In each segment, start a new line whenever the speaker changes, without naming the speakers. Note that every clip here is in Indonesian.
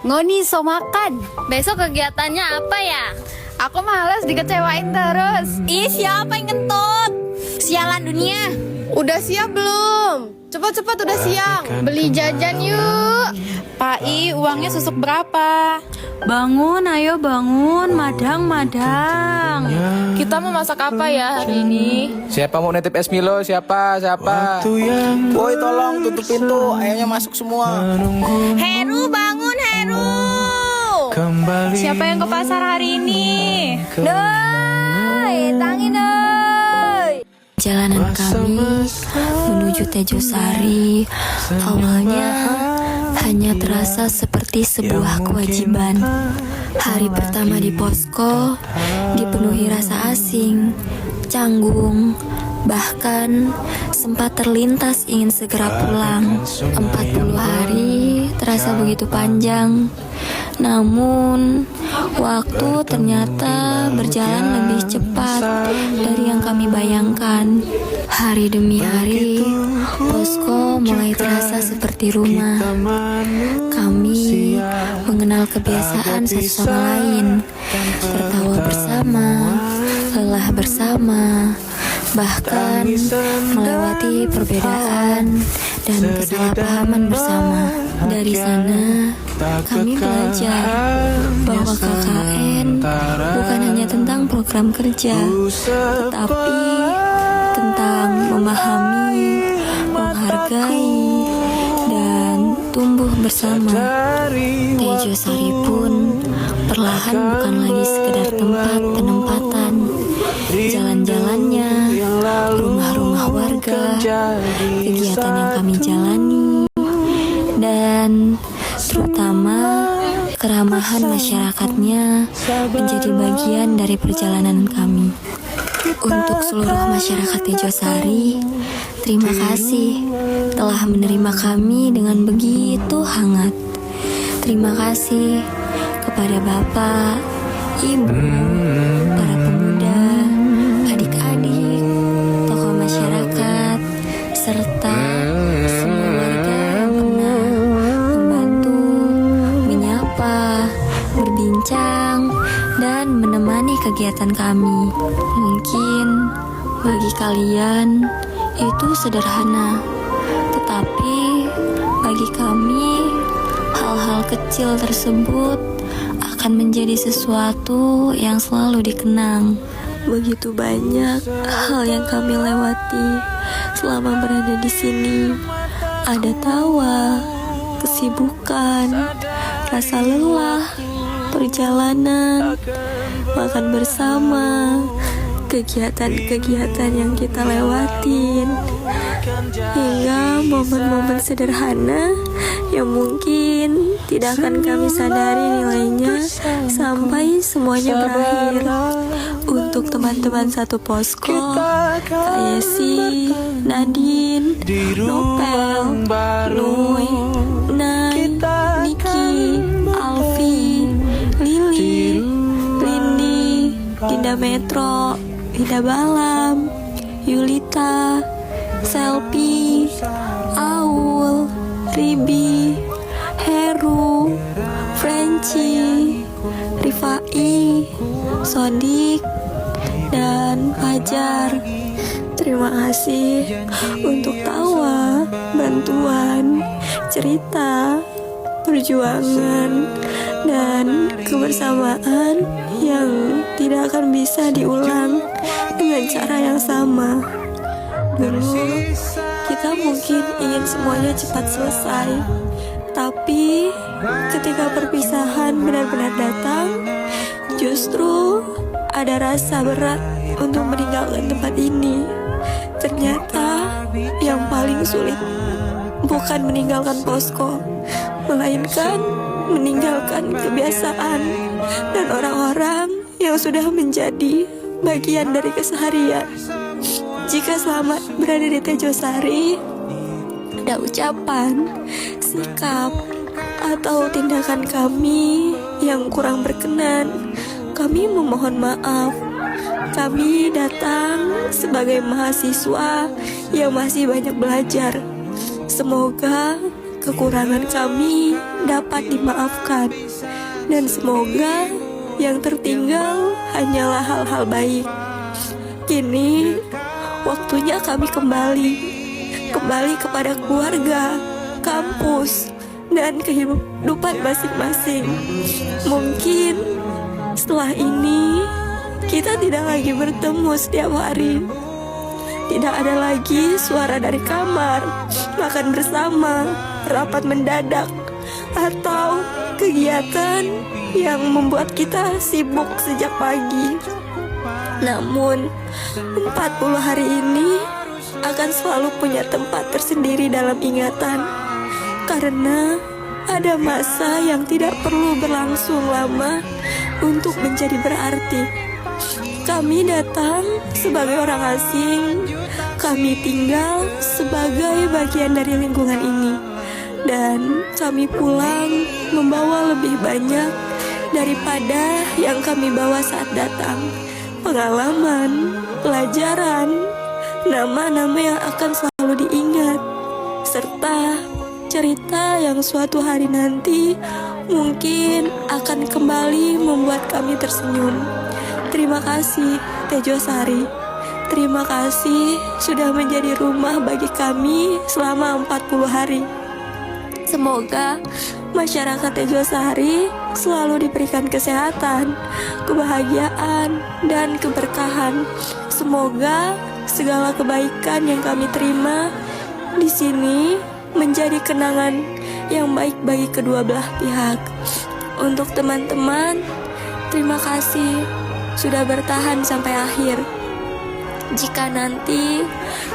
Ngoni so makan.
Besok kegiatannya apa ya?
Aku males dikecewain terus.
Ih, siapa yang kentut? Sialan dunia.
Udah siap belum? Cepat-cepat udah siang. Beli jajan yuk.
Pak I, uangnya susuk berapa? Bangun, ayo bangun, madang.
Kita mau masak apa ya hari ini?
Siapa mau nitip es Milo? Siapa? Woi, tolong tutup pintu, ayahnya masuk semua.
Heru, bangun Heru.
Siapa yang ke pasar hari ini?
Doi, tangi doi.
Jalanan kami menuju Tejosari awalnya hanya terasa seperti sebuah kewajiban. Hari pertama di posko dipenuhi rasa asing, canggung, bahkan sempat terlintas ingin segera pulang. 40 hari terasa begitu panjang. Namun, waktu ternyata berjalan lebih cepat dari yang kami bayangkan. Hari demi hari, posko mulai terasa seperti rumah. Kami mengenal kebiasaan satu sama lain, tertawa bersama, lelah bersama, bahkan melewati perbedaan dan kesalahpahaman bersama. Dari sana, kami belajar bahwa KKN bukan hanya tentang program kerja, tetapi tentang memahami, menghargai, dan tumbuh bersama. Tejosari pun perlahan bukan lagi sekedar tempat penempatan. Jalan-jalannya, rumah-rumah warga, kegiatan yang kami jalani, dan terutama keramahan masyarakatnya menjadi bagian dari perjalanan kami. Untuk seluruh masyarakat Tejosari, terima kasih telah menerima kami dengan begitu hangat. Terima kasih kepada Bapak, Ibu, para pemuda, adik-adik, tokoh masyarakat, serta semua warga yang pernah membantu, menyapa, berbincang, dan menemani kegiatan kami. Mungkin bagi kalian itu sederhana, tetapi bagi kami hal-hal kecil tersebut akan menjadi sesuatu yang selalu dikenang. Begitu banyak hal yang kami lewati selama berada di sini. Ada tawa, kesibukan, rasa lelah, perjalanan, makan bersama, kegiatan-kegiatan yang kita lewatin, hingga momen-momen sederhana yang mungkin tidak akan kami sadari nilainya sampai semuanya berakhir. Untuk teman-teman satu posko, Kak Yesi, Nadine, Nopel, Nui, Nai, Niki, Alfi, Lili, Lindi, Dinda Metro, Dinda Balam, Yulita, Selpi, Aul, Ribi, Heru, Frenchie, Rifai, Sodik, dan Fajar. Terima kasih untuk tawa, bantuan, cerita, perjuangan, dan kebersamaan yang tidak akan bisa diulang dengan cara yang sama. Dulu, kita mungkin ingin semuanya cepat selesai, tapi ketika perpisahan benar-benar datang, justru ada rasa berat untuk meninggalkan tempat ini. Ternyata yang paling sulit bukan meninggalkan posko, melainkan meninggalkan kebiasaan dan orang-orang yang sudah menjadi bagian dari keseharian. Jika selama berada di Tejosari, ada ucapan, sikap, atau tindakan kami yang kurang berkenan, kami memohon maaf. Kami datang sebagai mahasiswa yang masih banyak belajar. Semoga kekurangan kami dapat dimaafkan. Dan semoga yang tertinggal hanyalah hal-hal baik. Kini waktunya kami kembali kepada keluarga, kampus, dan kehidupan masing-masing. Mungkin setelah ini kita tidak lagi bertemu setiap hari. Tidak ada lagi suara dari kamar, makan bersama, rapat mendadak, atau kegiatan yang membuat kita sibuk sejak pagi. Namun 40 hari ini akan selalu punya tempat tersendiri dalam ingatan, karena ada masa yang tidak perlu berlangsung lama untuk menjadi berarti. Kami datang sebagai orang asing, kami tinggal sebagai bagian dari lingkungan ini, dan kami pulang membawa lebih banyak daripada yang kami bawa saat datang. Pengalaman, pelajaran, nama-nama yang akan selalu diingat, serta cerita yang suatu hari nanti mungkin akan kembali membuat kami tersenyum. Terima kasih Tejosari. Terima kasih sudah menjadi rumah bagi kami selama 40 hari. Semoga masyarakat Tejosari selalu diberikan kesehatan, kebahagiaan, dan keberkahan. Semoga segala kebaikan yang kami terima di sini menjadi kenangan yang baik bagi kedua belah pihak. Untuk teman-teman, terima kasih sudah bertahan sampai akhir. Jika nanti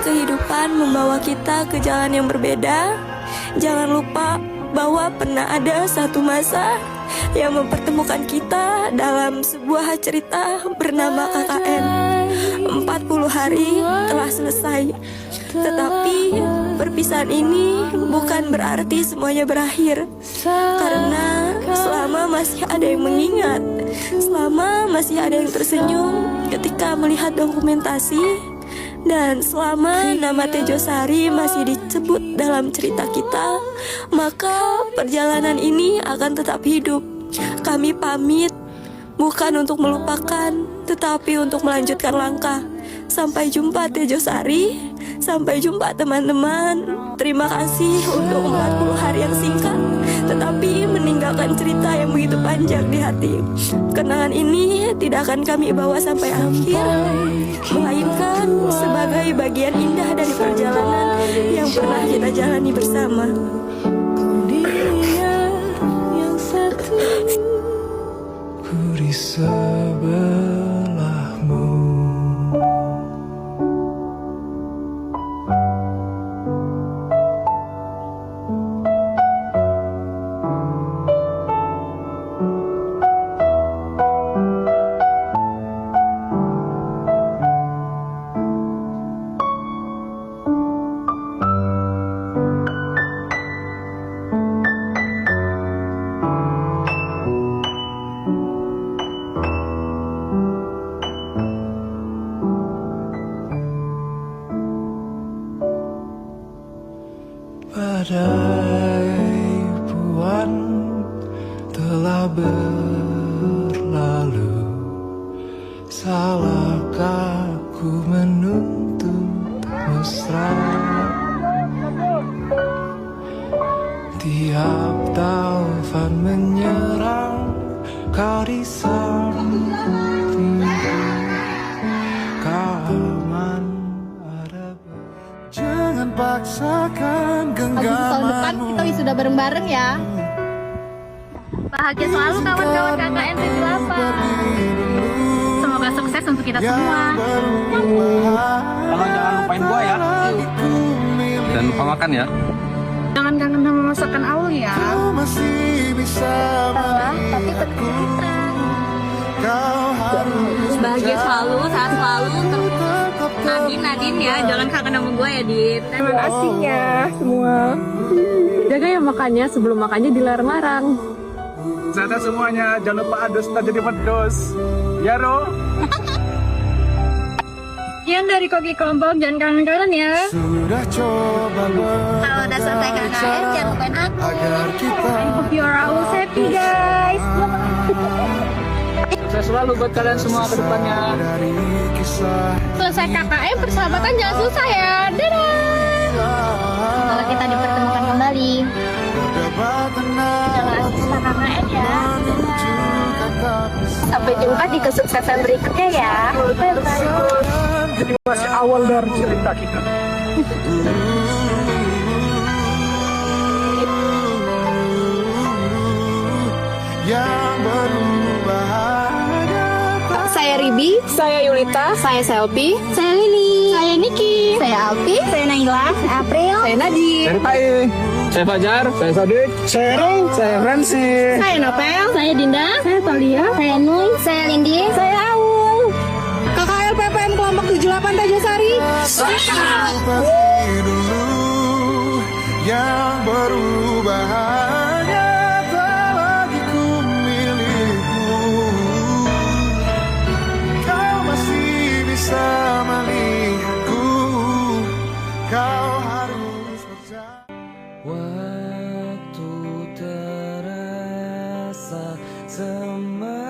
kehidupan membawa kita ke jalan yang berbeda, jangan lupa bahwa pernah ada satu masa yang mempertemukan kita dalam sebuah cerita bernama KKN. 40 hari telah selesai, tetapi perpisahan ini bukan berarti semuanya berakhir. Karena selama masih ada yang mengingat, selama masih ada yang tersenyum ketika melihat dokumentasi, dan selama nama Tejosari masih disebut dalam cerita kita, maka perjalanan ini akan tetap hidup. Kami pamit, bukan untuk melupakan, tetapi untuk melanjutkan langkah. Sampai jumpa Tejosari, sampai jumpa teman-teman. Terima kasih untuk 40 hari yang singkat, tetapi meninggalkan cerita yang begitu panjang di hati. Kenangan ini tidak akan kami bawa sampai akhir, melainkan sebagai bagian indah dari perjalanan yang pernah kita jalani bersama.
Ku di sebelahmu. Badai puan telah berlalu, salahkah ku menuntut mesra? Tiap taufan menyerang, kau di sampingku, kau aman ada. Jangan paksakan
Agustus tahun depan kita wisuda bareng-bareng ya.
Bahagia selalu kawan-kawan KKN 78. Semoga sukses untuk kita semua.
Tolong jangan lupain gua ya. Dan lupa makan ya.
Jangan kangen sama masakan Aul ya.
Tapi bahagia selalu, sehat selalu. Nadine ya, jangan kangen sama gue ya, Din.
Terima kasih ya semua. Jaga ya makannya, sebelum makannya dilarang-larang.
Sana semuanya, jangan lupa adus tak jadi medus. Ya, Ro?
Yang dari koki kelompok, jangan kangen-kangen ya.
Sudah coba
Kalau udah selesai KKN jangan lupain aku.
agar kita
I hope you are always happy guys.
Saya selalu buat kalian semua ke depannya.
dari kisah
Selesai KKN persahabatan jangan susah ya. Dadah.
Kalau kita dipertemukan kembali,
perdebatan
jangan susah KKN ya.
menuju kata
Sampai jumpa di kesuksesan berikutnya ya.
Jadi masih awal dari cerita kita.
yang berubah.
Saya Ribi, saya Yulita, saya Selvi,
Saya Lili,
saya Niki,
saya Alfi, saya Naila, saya April,
saya Nadine,
Dari Pai, saya Fajar, saya Sadik, saya Ro, saya Francis.
saya Nopel,
saya Dinda, saya Talia, saya Nuy, saya Lindi, saya Aul.
KKL PPM kelompok 78 Tajasari.
Seperti dulu yang berubah hanya tak lagi ku milikmu. Kau masih bisa melihatku. Kau harus percaya. Waktu terasa semakin